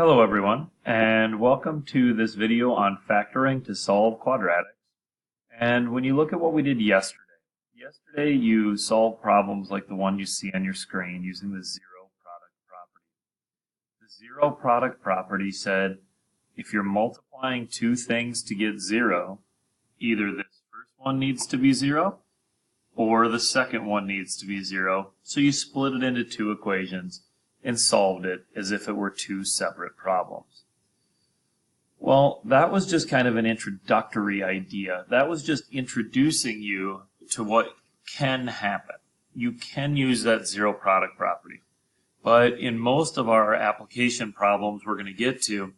Hello everyone, and welcome to this video on factoring to solve quadratics. And when you look at what we did yesterday you solved problems like the one you see on your screen using the zero product property. The zero product property said if you're multiplying two things to get zero, either this first one needs to be zero or the second one needs to be zero, so you split it into two equations and solved it as if it were two separate problems. Well, that was just kind of an introductory idea. That was just introducing you to what can happen. You can use that zero product property. But in most of our application problems we're going to get to,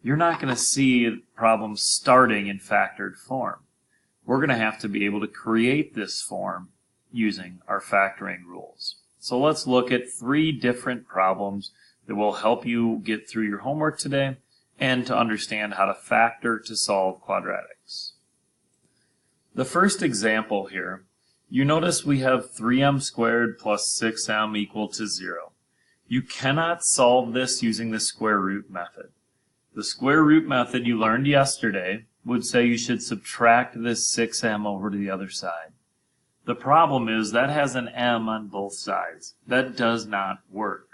you're not going to see problems starting in factored form. We're going to have to be able to create this form using our factoring rules. So let's look at three different problems that will help you get through your homework today and to understand how to factor to solve quadratics. The first example here, you notice we have 3m squared plus 6m equal to 0. You cannot solve this using the square root method. The square root method you learned yesterday would say you should subtract this 6m over to the other side. The problem is that has an m on both sides. That does not work.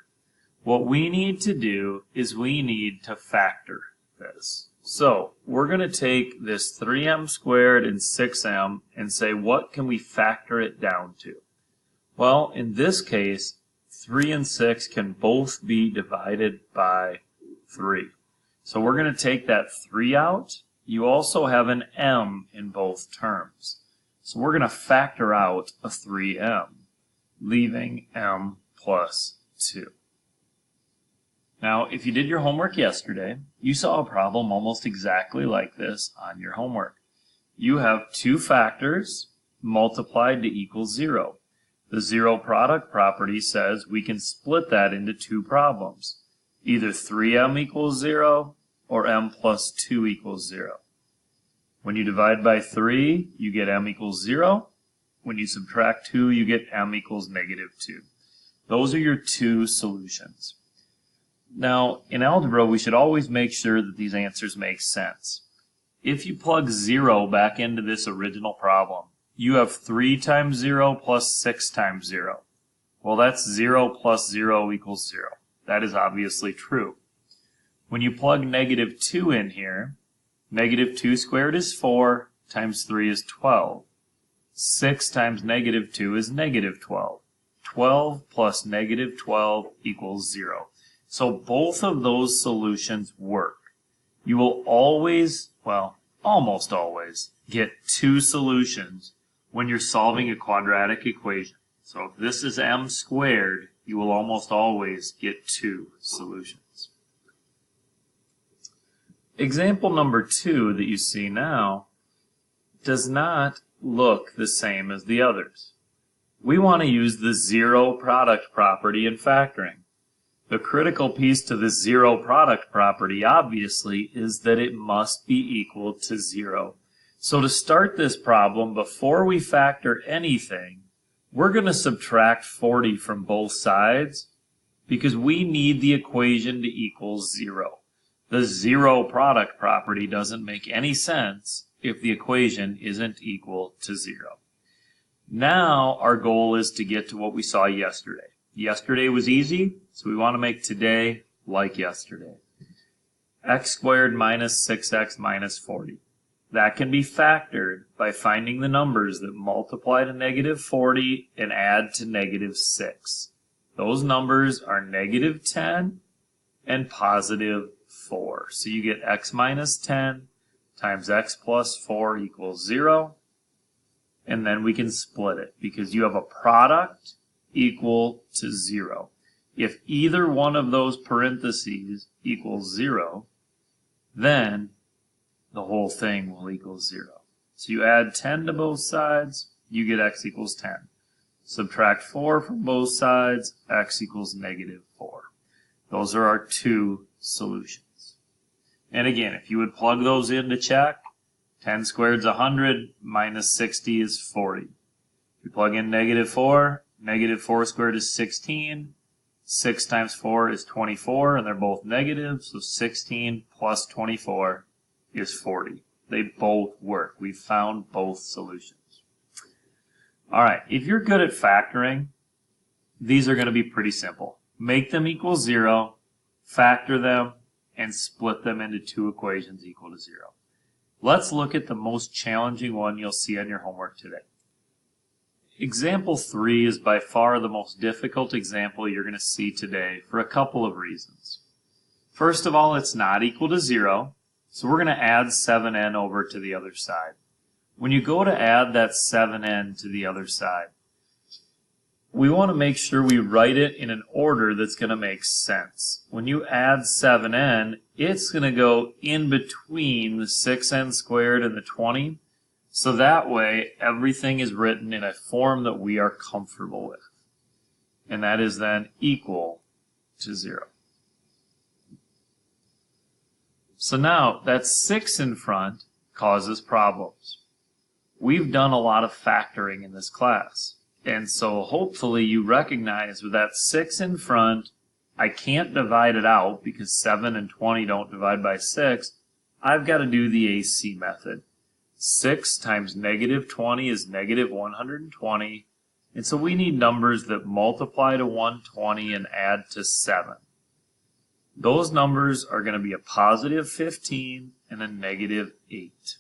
What we need to do is we need to factor this. So we're going to take this 3m squared and 6m and say, what can we factor it down to? Well, in this case, 3 and 6 can both be divided by 3. So we're going to take that 3 out. You also have an m in both terms. So we're going to factor out a 3m, leaving m plus 2. Now, if you did your homework yesterday, you saw a problem almost exactly like this on your homework. You have two factors multiplied to equal 0. The zero product property says we can split that into two problems. Either 3m equals 0 or m plus 2 equals 0. When you divide by 3, you get m equals 0. When you subtract 2, you get m equals negative 2. Those are your two solutions. Now, in algebra, we should always make sure that these answers make sense. If you plug 0 back into this original problem, you have 3 times 0 plus 6 times 0. Well, that's 0 plus 0 equals 0. That is obviously true. When you plug negative 2 in here, negative 2 squared is 4, times 3 is 12. 6 times negative 2 is negative 12. 12 plus negative 12 equals 0. So both of those solutions work. You will always, well, almost always, get two solutions when you're solving a quadratic equation. So if this is m squared, you will almost always get two solutions. Example number 2 that you see now does not look the same as the others. We want to use the zero product property in factoring. The critical piece to the zero product property, obviously, is that it must be equal to 0. So to start this problem, before we factor anything, we're going to subtract 40 from both sides because we need the equation to equal 0. The zero product property doesn't make any sense if the equation isn't equal to 0. Now our goal is to get to what we saw yesterday. Yesterday was easy, so we want to make today like yesterday. X squared minus 6x minus 40. That can be factored by finding the numbers that multiply to negative 40 and add to negative 6. Those numbers are negative 10 and positive 4. So you get x minus 10 times x plus 4 equals 0. And then we can split it because you have a product equal to 0. If either one of those parentheses equals 0, then the whole thing will equal 0. So you add 10 to both sides, you get x equals 10. Subtract 4 from both sides, x equals negative 4. Those are our two solutions. And again, if you would plug those in to check, 10 squared is 100, minus 60 is 40. If you plug in negative 4 squared is 16, 6 times 4 is 24, and they're both negative, so 16 plus 24 is 40. They both work. We've found both solutions. All right, if you're good at factoring, these are going to be pretty simple. Make them equal 0, factor them, and split them into two equations equal to 0. Let's look at the most challenging one you'll see on your homework today. Example 3 is by far the most difficult example you're going to see today for a couple of reasons. First of all, it's not equal to 0, so we're going to add 7n over to the other side. When you go to add that 7n to the other side, we want to make sure we write it in an order that's going to make sense. When you add 7n, it's going to go in between the 6n squared and the 20, so that way everything is written in a form that we are comfortable with. And that is then equal to 0. So now that 6 in front causes problems. We've done a lot of factoring in this class. And so hopefully you recognize with that 6 in front, I can't divide it out because 7 and 20 don't divide by 6. I've got to do the AC method. 6 times negative 20 is negative 120. And so we need numbers that multiply to 120 and add to 7. Those numbers are going to be a positive 15 and a negative 8.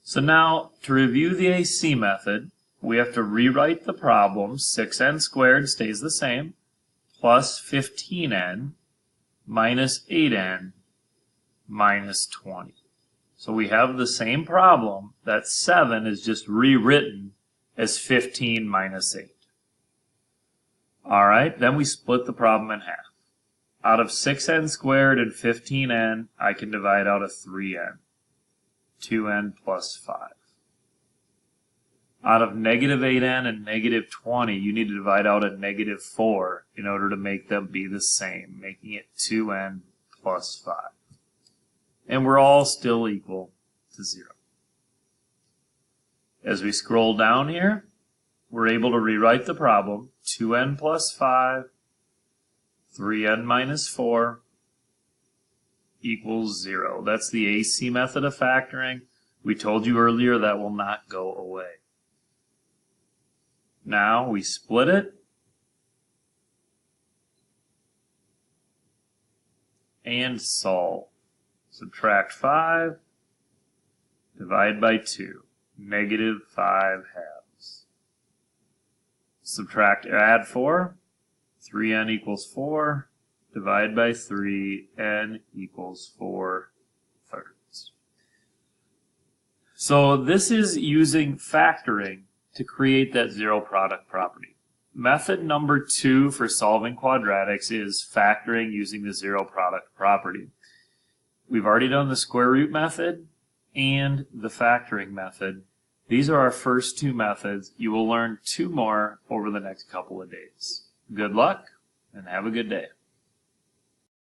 So now to review the AC method, we have to rewrite the problem. 6n squared stays the same, plus 15n minus 8n minus 20. So we have the same problem. That 7 is just rewritten as 15 minus 8. All right, then we split the problem in half. Out of 6n squared and 15n, I can divide out a 3n. 2n plus 5. Out of negative 8n and negative 20, you need to divide out a negative 4 in order to make them be the same, making it 2n plus 5. And we're all still equal to 0. As we scroll down here, we're able to rewrite the problem. 2n plus 5, 3n minus 4 equals 0. That's the AC method of factoring. We told you earlier that will not go away. Now we split it and solve. Subtract 5, divide by 2, negative 5 halves. Subtract, add 4, 3n equals 4, divide by 3, n equals 4 thirds. So this is using factoring to create that zero product property. Method number 2 for solving quadratics is factoring using the zero product property. We've already done the square root method and the factoring method. These are our first 2 methods. You will learn 2 more over the next couple of days. Good luck and have a good day.